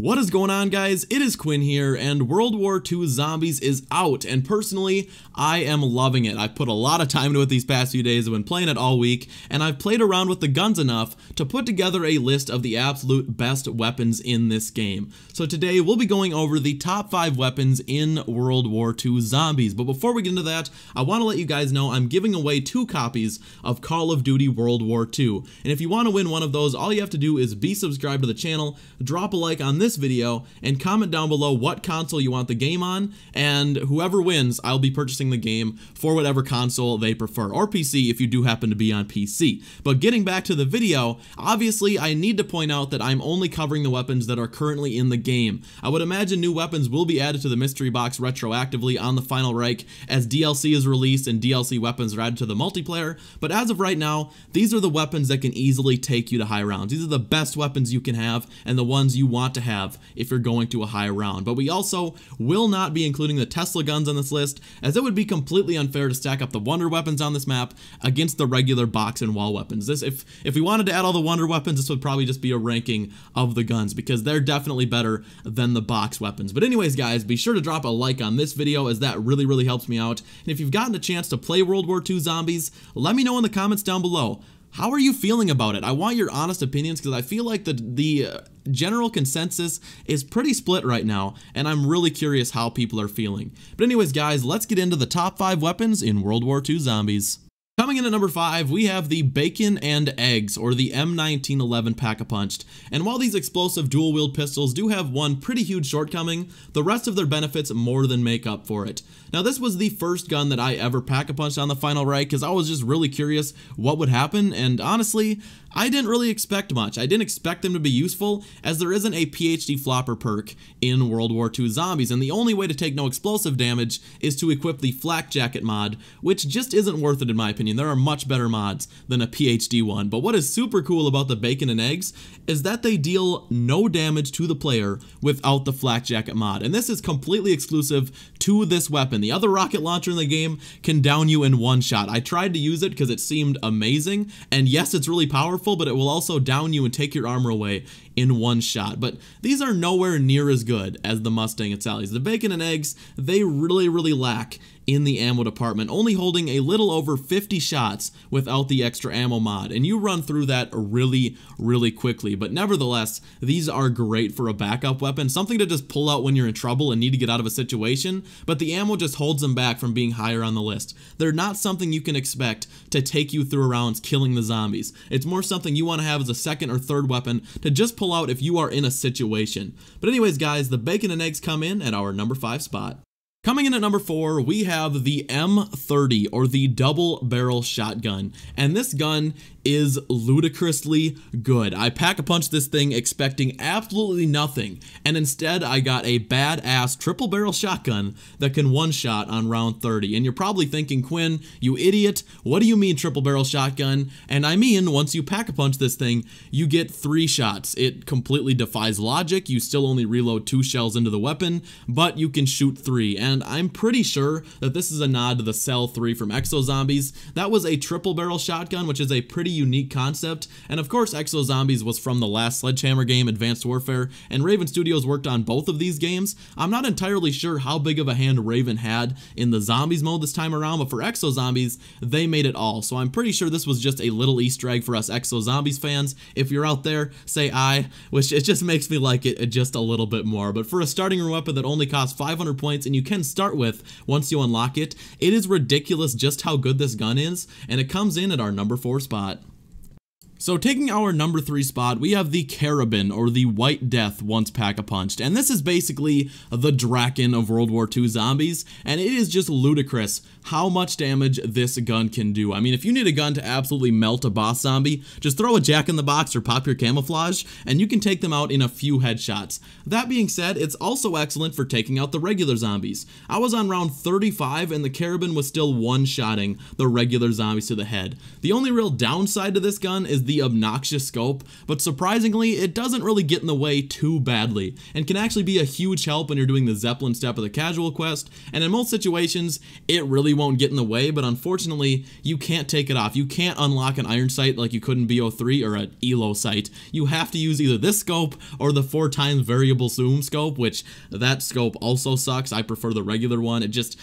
What is going on, guys? It is Quinn here, and World War II Zombies is out, and personally, I am loving it. I've put a lot of time into it these past few days. I've been playing it all week, and I've played around with the guns enough to put together a list of the absolute best weapons in this game. So today, we'll be going over the top 5 weapons in World War II Zombies. But before we get into that, I want to let you guys know I'm giving away 2 copies of Call of Duty World War II. And if you want to win one of those, all you have to do is be subscribed to the channel, drop a like on this video, and comment down below what console you want the game on, and whoever wins, I'll be purchasing the game for whatever console they prefer, or PC if you do happen to be on PC. But getting back to the video, obviously I need to point out that I'm only covering the weapons that are currently in the game. I would imagine new weapons will be added to the mystery box retroactively on the final Reich as DLC is released and DLC weapons are added to the multiplayer, but as of right now, these are the weapons that can easily take you to high rounds. These are the best weapons you can have and the ones you want to have if you're going to a high round. But we also will not be including the Tesla guns on this list, as it would be completely unfair to stack up the wonder weapons on this map against the regular box and wall weapons. If we wanted to add all the wonder weapons, this would probably just be a ranking of the guns, because they're definitely better than the box weapons. But anyways, guys, be sure to drop a like on this video, as that really helps me out. And if you've gotten a chance to play World War II Zombies, let me know in the comments down below. How are you feeling about it? I want your honest opinions, because I feel like the general consensus is pretty split right now, and I'm really curious how people are feeling. But anyways, guys, let's get into the top 5 weapons in World War II Zombies. Coming in at number 5, we have the Bacon and Eggs, or the M1911 Pack-a-Punched. And while these explosive dual-wield pistols do have one pretty huge shortcoming, the rest of their benefits more than make up for it. Now, this was the first gun that I ever pack-a-punched on the final Reich, because I was just really curious what would happen, and honestly, I didn't really expect much. I didn't expect them to be useful, as there isn't a PhD flopper perk in World War II Zombies, and the only way to take no explosive damage is to equip the Flak Jacket mod, which just isn't worth it in my opinion. There are much better mods than a PhD one. But what is super cool about the Bacon and Eggs is that they deal no damage to the player without the Flak Jacket mod, and this is completely exclusive to this weapon. The other rocket launcher in the game can down you in one shot. I tried to use it because it seemed amazing, and yes, it's really powerful, but it will also down you and take your armor away in one shot. But these are nowhere near as good as the Mustang and Sally's. The Bacon and Eggs, they really lack in the ammo department, only holding a little over 50 shots without the extra ammo mod, and you run through that really quickly. But nevertheless, these are great for a backup weapon, something to just pull out when you're in trouble and need to get out of a situation, but the ammo just holds them back from being higher on the list. They're not something you can expect to take you through rounds killing the zombies. It's more something you want to have as a second or third weapon to just pull out if you are in a situation. But anyways, guys, the Bacon and Eggs come in at our number 5 spot. Coming in at number 4, we have the M30, or the Double Barrel Shotgun, and this gun is ludicrously good. I pack-a-punched this thing expecting absolutely nothing, and instead I got a badass triple barrel shotgun that can one-shot on round 30. And you're probably thinking, Quinn, you idiot, what do you mean triple barrel shotgun? And I mean, once you pack-a-punch this thing, you get 3 shots. It completely defies logic. You still only reload 2 shells into the weapon, but you can shoot 3. And I'm pretty sure that this is a nod to the Cell 3 from Exo Zombies. That was a triple barrel shotgun, which is a pretty unique concept, and of course Exo Zombies was from the last Sledgehammer game, Advanced Warfare, and Raven Studios worked on both of these games. I'm not entirely sure how big of a hand Raven had in the Zombies mode this time around, but for Exo Zombies, they made it all, so I'm pretty sure this was just a little Easter egg for us Exo Zombies fans. If you're out there, say aye, which it just makes me like it just a little bit more. But for a starting weapon that only costs 500 points and you can start with once you unlock it, it is ridiculous just how good this gun is, and it comes in at our number 4 spot. So taking our number 3 spot, we have the Carob Anor, or the White Death once pack-a-punched, and this is basically the Draken of World War II Zombies, and it is just ludicrous how much damage this gun can do. I mean, if you need a gun to absolutely melt a boss zombie, just throw a Jack-in-the-Box or pop your camouflage, and you can take them out in a few headshots. That being said, it's also excellent for taking out the regular zombies. I was on round 35, and the Carob Anor was still one-shotting the regular zombies to the head. The only real downside to this gun is the obnoxious scope, but surprisingly, it doesn't really get in the way too badly, and can actually be a huge help when you're doing the Zeppelin step of the casual quest, and in most situations, it really won't get in the way, but unfortunately, you can't take it off. You can't unlock an iron sight like you could in BO3 or an ELO sight. You have to use either this scope or the 4x variable zoom scope, which that scope also sucks. I prefer the regular one. It just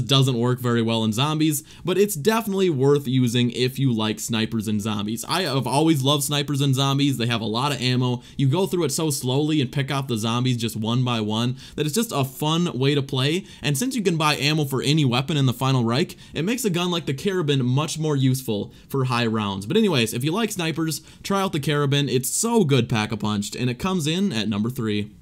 doesn't work very well in zombies, but it's definitely worth using if you like snipers and zombies. I have always loved snipers and zombies. They have a lot of ammo. You go through it so slowly and pick off the zombies just one by one that it's just a fun way to play, and since you can buy ammo for any weapon in the final Reich, it makes a gun like the Carob Anor much more useful for high rounds. But anyways, if you like snipers, try out the Carob Anor. It's so good pack-a-punched, and it comes in at number 3.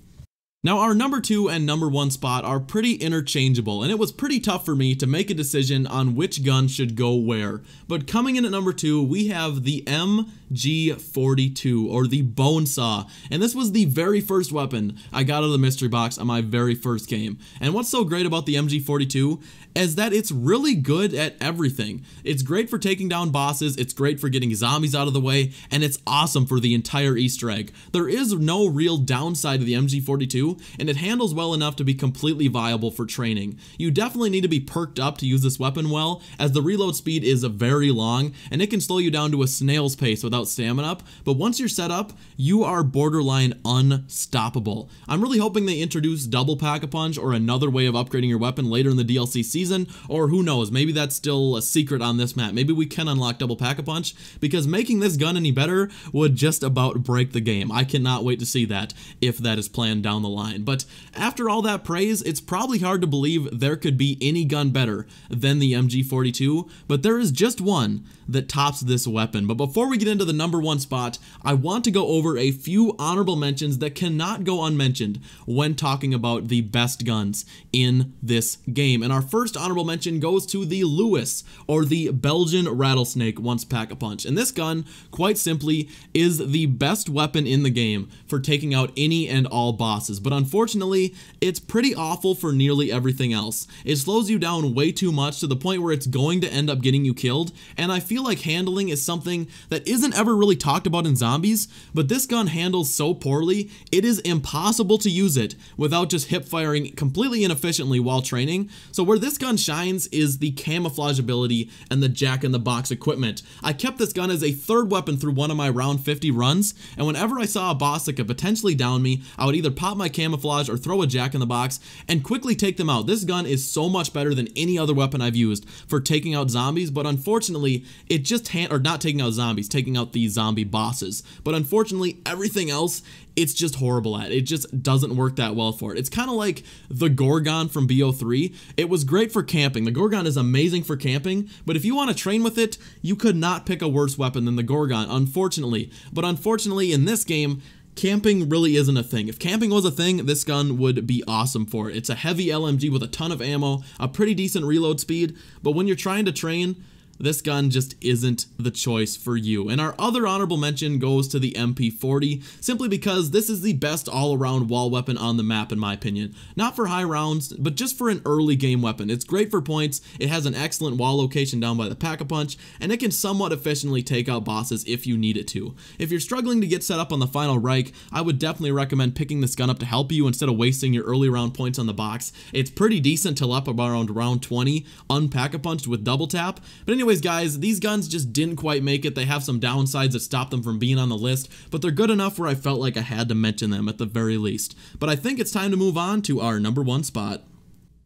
Now, our number 2 and number 1 spot are pretty interchangeable, and it was pretty tough for me to make a decision on which gun should go where. But coming in at number 2, we have the MG42, or the Bone Saw, and this was the very first weapon I got out of the mystery box on my very first game. And what's so great about the MG42 is that it's really good at everything. It's great for taking down bosses, it's great for getting zombies out of the way, and it's awesome for the entire Easter egg. There is no real downside to the MG42, and it handles well enough to be completely viable for training. You definitely need to be perked up to use this weapon well, as the reload speed is very long, and it can slow you down to a snail's pace without stamina up, but once you're set up, you are borderline unstoppable. I'm really hoping they introduce double pack-a-punch or another way of upgrading your weapon later in the DLC season, or who knows, maybe that's still a secret on this map. Maybe we can unlock double pack-a-punch, because making this gun any better would just about break the game. I cannot wait to see that, if that is planned down the line. But after all that praise, it's probably hard to believe there could be any gun better than the MG42, but there is just one that tops this weapon. But before we get into the number 1 spot, I want to go over a few honorable mentions that cannot go unmentioned when talking about the best guns in this game. And our first honorable mention goes to the Lewis, or the Belgian Rattlesnake once pack-a-punch. And this gun, quite simply, is the best weapon in the game for taking out any and all bosses. But unfortunately, it's pretty awful for nearly everything else. It slows you down way too much to the point where it's going to end up getting you killed, and I feel like handling is something that isn't ever really talked about in zombies, but this gun handles so poorly, it is impossible to use it without just hip firing completely inefficiently while training. So where this gun shines is the camouflage ability and the jack-in-the-box equipment. I kept this gun as a third weapon through one of my round 50 runs, and whenever I saw a boss that could potentially down me, I would either pop my camouflage or throw a jack-in-the-box and quickly take them out. This gun is so much better than any other weapon I've used for taking out zombies, but unfortunately, it just or not taking out zombies, taking out the zombie bosses. But unfortunately, everything else, it's just horrible at. It just doesn't work that well for it. It's kind of like the Gorgon from BO3. It was great for camping. The Gorgon is amazing for camping, but if you want to train with it, you could not pick a worse weapon than the Gorgon, unfortunately. But unfortunately, in this game, camping really isn't a thing. If camping was a thing, this gun would be awesome for it. It's a heavy LMG with a ton of ammo, a pretty decent reload speed, but when you're trying to train, this gun just isn't the choice for you. And our other honorable mention goes to the MP40, simply because this is the best all-around wall weapon on the map in my opinion. Not for high rounds, but just for an early game weapon. It's great for points, it has an excellent wall location down by the pack-a-punch, and it can somewhat efficiently take out bosses if you need it to. If you're struggling to get set up on the final Reich, I would definitely recommend picking this gun up to help you instead of wasting your early round points on the box. It's pretty decent till up around round 20, unpack-a-punched with double tap. But anyways guys, these guns just didn't quite make it. They have some downsides that stop them from being on the list, but they're good enough where I felt like I had to mention them at the very least. But I think it's time to move on to our number 1 spot.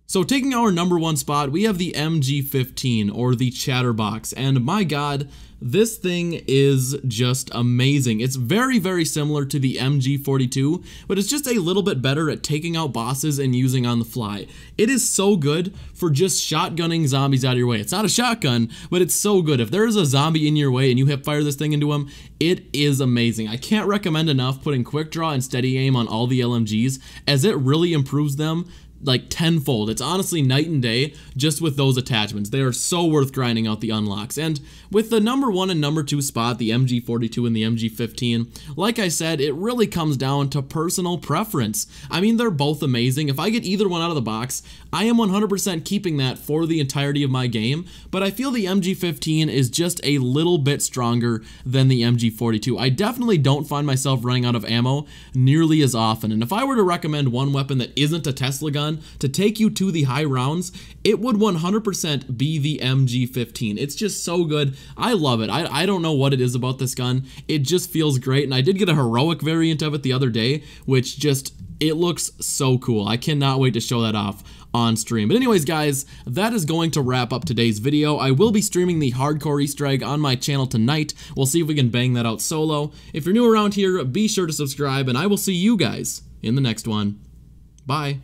So taking our number 1 spot, we have the MG15, or the Chatterbox, and my god, this thing is just amazing. It's very, very similar to the MG42, but it's just a little bit better at taking out bosses and using on the fly. It is so good for just shotgunning zombies out of your way. It's not a shotgun, but it's so good. If there is a zombie in your way and you hip fire this thing into him, it is amazing. I can't recommend enough putting quick draw and steady aim on all the LMGs, as it really improves them like tenfold. It's honestly night and day just with those attachments. They are so worth grinding out the unlocks. And with the number 1 and number 2 spot, the MG42 and the MG15, like I said, it really comes down to personal preference. I mean, they're both amazing. If I get either one out of the box, I am 100% keeping that for the entirety of my game, but I feel the MG15 is just a little bit stronger than the MG42. I definitely don't find myself running out of ammo nearly as often, and if I were to recommend one weapon that isn't a Tesla gun to take you to the high rounds, it would 100% be the MG15. It's just so good. I love it. I don't know what it is about this gun. It just feels great, and I did get a heroic variant of it the other day, which just, it looks so cool. I cannot wait to show that off on stream. But anyways, guys, that is going to wrap up today's video. I will be streaming the hardcore Easter egg on my channel tonight. We'll see if we can bang that out solo. If you're new around here, be sure to subscribe, and I will see you guys in the next one. Bye.